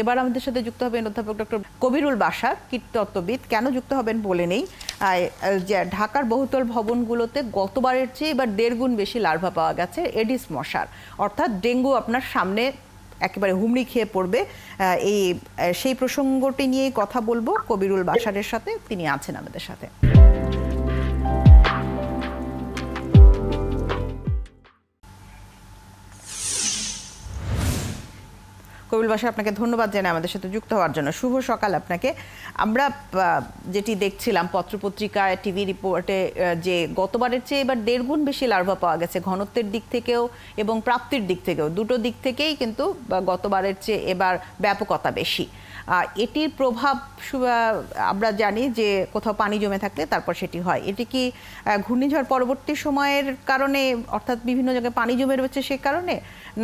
এবার আমাদের সাথে যুক্ত হবেন অধ্যাপক ডক্টর কবিরুল বাশার, কীটতত্ত্ববিদ। কেন যুক্ত হবেন বলে নেই। যে ঢাকার বহুতল ভবনগুলোতে গতবারের চেয়ে এবার 1.5 গুণ বেশি লার্ভা পাওয়া গেছে এডিস মশার, অর্থাৎ ডেঙ্গু আপনার সামনে একেবারে হুমড়ি খেয়ে পড়বে। সেই প্রসঙ্গটি নিয়ে কথা বলবো কবিরুল বাশারের সাথে, তিনি আছেন আমাদের সাথে। কবিরুল বাশার, আপনাকে ধন্যবাদ জানাই আমাদের সাথে যুক্ত হওয়ার জন্য। শুভ সকাল আপনাকে। আমরা যেটি দেখছিলাম পত্রপত্রিকায়, টিভি রিপোর্টে, যে গতবারের চেয়ে এবার 1.5 গুণ বেশি লার্ভা পাওয়া গেছে ঘনত্বের দিক থেকেও এবং প্রাপ্তির দিক থেকেও, দুটো দিক থেকেই কিন্তু গতবারের চেয়ে এবার ব্যাপকতা বেশি। এটির প্রভাব আমরা জানি যে কোথাও পানি জমে থাকলে তারপর সেটি হয়। এটি কি ঘূর্ণিঝড় পরবর্তী সময়ের কারণে, অর্থাৎ বিভিন্ন জায়গায় পানি জমে রয়েছে সে কারণে,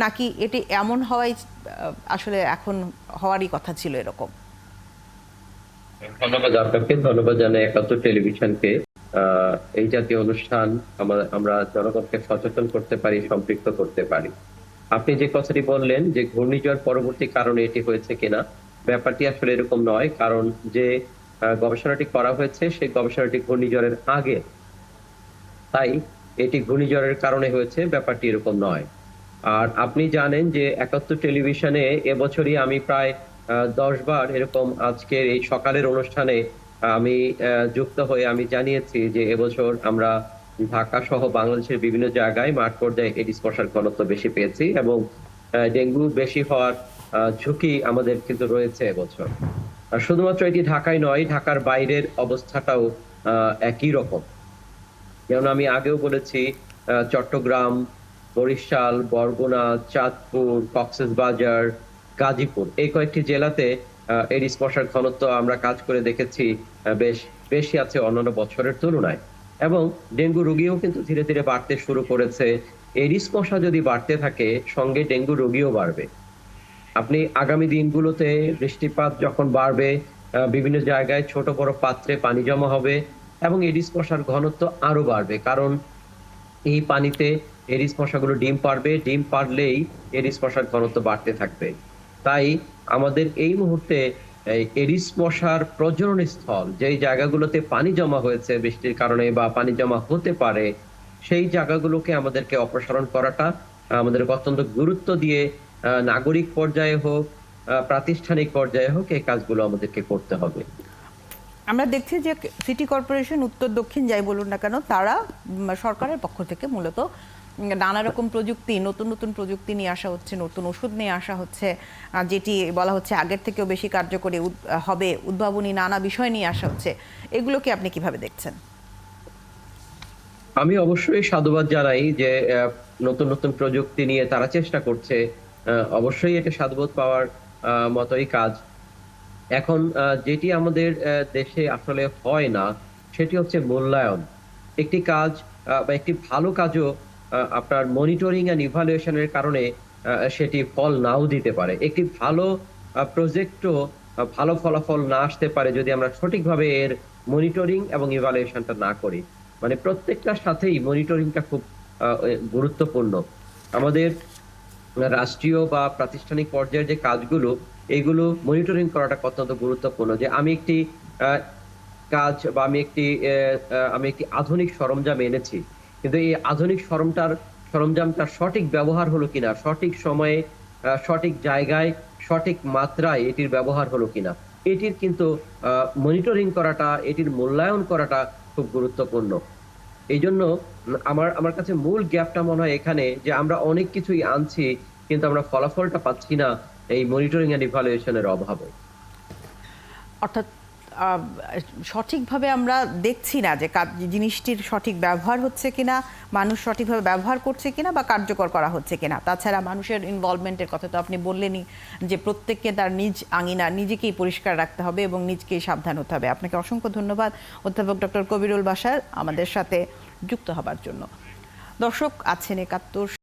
নাকি এটি এমন হওয়াই আসলে এখন হওয়ারই কথা ছিল এরকম? ধন্যবাদ আপনাকে, ধন্যবাদ জানাই একাত্তর টেলিভিশনকে। এই জাতীয় অনুষ্ঠান আমরা জনগণকে সচেতন করতে পারি, সম্পৃক্ত করতে পারি। আপনি যে কথাটি বললেন যে ঘূর্ণিঝড় পরবর্তী কারণে এটি হয়েছে কিনা, ব্যাপারটি আসলে এরকম নয়। কারণ যে গবেষণাটি করা হয়েছে সেই গবেষণাটি ঘূর্ণিঝড়ের আগে, তাই এটি ঘূর্ণিঝড়ের কারণে হয়েছে, ব্যাপারটি এরকম নয়। আর আপনি জানেন যে একাত্তর টেলিভিশনে এবছরই আমি প্রায় 10 বার এরকম আজকের এই সকালের অনুষ্ঠানে আমি যুক্ত হয়ে আমি জানিয়েছি যে এবছর আমরা ঢাকা সহ বাংলাদেশের বিভিন্ন জায়গায় মাঠ পর্যায়ে এডিস মশার ঘনত্ব বেশি পেয়েছি এবং ডেঙ্গু বেশি হওয়ার ঝুঁকি আমাদের কিন্তু রয়েছে এবছর। আর শুধুমাত্র এটি ঢাকায় নয়, ঢাকার বাইরের অবস্থাটাও একই রকম। যেমন আমি আগেও বলেছি, চট্টগ্রাম, বরিশাল, বরগুনা, চাঁদপুর, কক্সবাজার, গাজীপুর, এই কয়েকটি জেলাতে এডিস মশার ঘনত্ব আমরা কাজ করে দেখেছি বেশ বেশি আছে অন্যান্য বছরের তুলনায়। এবং ডেঙ্গু রোগীও কিন্তু ধীরে ধীরে বাড়তে শুরু করেছে। এডিস মশা যদি বাড়তে থাকে, সঙ্গে ডেঙ্গু রোগীও বাড়বে। আপনি আগামী দিনগুলোতে বৃষ্টিপাত যখন বাড়বে, বিভিন্ন জায়গায় ছোট বড় পাত্রে পানি জমা হবে এবং এডিস মশার ঘনত্ব আরো বাড়বে। কারণ এই পানিতে এডিস মশাগুলো ডিম পারবে, ডিম পারলেই এডিস মশার ঘনত্ব বাড়তে থাকবে। তাই আমাদের এই মুহূর্তে এডিস মশার প্রজনন স্থল, যেই জায়গাগুলোতে পানি জমা হয়েছে বৃষ্টির কারণে বা পানি জমা হতে পারে, সেই জায়গাগুলোকে আমাদেরকে অপসারণ করাটা আমাদের অত্যন্ত গুরুত্ব দিয়ে নাগরিক পর্যায়ে হোক, প্রাতিষ্ঠানিক পর্যায়ে হোক, এই কাজগুলো আমাদেরকে করতে হবে। আমরা দেখছি যে সিটি কর্পোরেশন, উত্তর দক্ষিণ যাই বলুন না কেন, তারা সরকারের পক্ষ থেকে মূলত নানা রকম প্রযুক্তি, নতুন নতুন প্রযুক্তি নিয়ে আসা হচ্ছে, নতুন ওষুধ নিয়ে আসা হচ্ছে, যেটি বলা হচ্ছে আগের থেকেও বেশি কার্যকরী হবে, উদ্ভাবনী নানা বিষয় নিয়ে আসা হচ্ছে। এগুলোকে আপনি কিভাবে দেখছেন? আমি অবশ্যই সাধুবাদ জানাই যে নতুন নতুন প্রযুক্তি নিয়ে তারা চেষ্টা করছে। অবশ্যই এটা সাধুবাদ পাওয়ার মতোই কাজ। এখন যেটি আমাদের দেশে আসলে হয় না, সেটি হচ্ছে মূল্যায়ন। একটি কাজ বা একটি ভালো কাজও আপনার মনিটরিং এন্ড ইভালুয়েশনের কারণে সেটি ফল নাও দিতে পারে। একটি ভালো প্রজেক্টও ভালো ফলাফল না আসতে পারে যদি আমরা সঠিকভাবে এর মনিটরিং এবং ইভালুয়েশনটা না করি। মানে প্রত্যেকটার সাথেই মনিটরিংটা খুব গুরুত্বপূর্ণ। আমাদের রাষ্ট্রীয় বা প্রাতিষ্ঠানিক পর্যায়ের যে কাজগুলো, এগুলো মনিটরিং করাটা অত্যন্ত গুরুত্বপূর্ণ। যে আমি একটি কাজ বা আমি একটি আধুনিক সরঞ্জাম এনেছি, কিন্তু এই আধুনিক সরঞ্জামটার সঠিক ব্যবহার হলো কিনা, সঠিক সময়ে, সঠিক জায়গায়, সঠিক মাত্রায় এটির ব্যবহার হলো কিনা, এটির কিন্তু মনিটরিং করাটা, এটির মূল্যায়ন করাটা খুব গুরুত্বপূর্ণ। এই জন্য আমার কাছে মূল গ্যাপটা মনে হয় এখানে, যে আমরা অনেক কিছুই আনছি কিন্তু আমরা ফলাফলটা পাচ্ছি না এই মনিটরিং এন্ড ইভালুয়েশনের অভাবে। অর্থাৎ সঠিকভাবে আমরা দেখছি না যে জিনিসটির সঠিক ব্যবহার হচ্ছে কিনা, মানুষ সঠিকভাবে ব্যবহার করছে কিনা বা কার্যকর করা হচ্ছে কিনা। তাছাড়া মানুষের ইনভলভমেন্টের কথা তো আপনি বললেনই, যে প্রত্যেককে তার নিজ আঙিনা নিজেকেই পরিষ্কার রাখতে হবে এবং নিজকেই সাবধান হতে হবে। আপনাকে অসংখ্য ধন্যবাদ অধ্যাপক ডক্টর কবিরুল বাশার আমাদের সাথে যুক্ত হবার জন্য। দর্শক, আছেন ৭১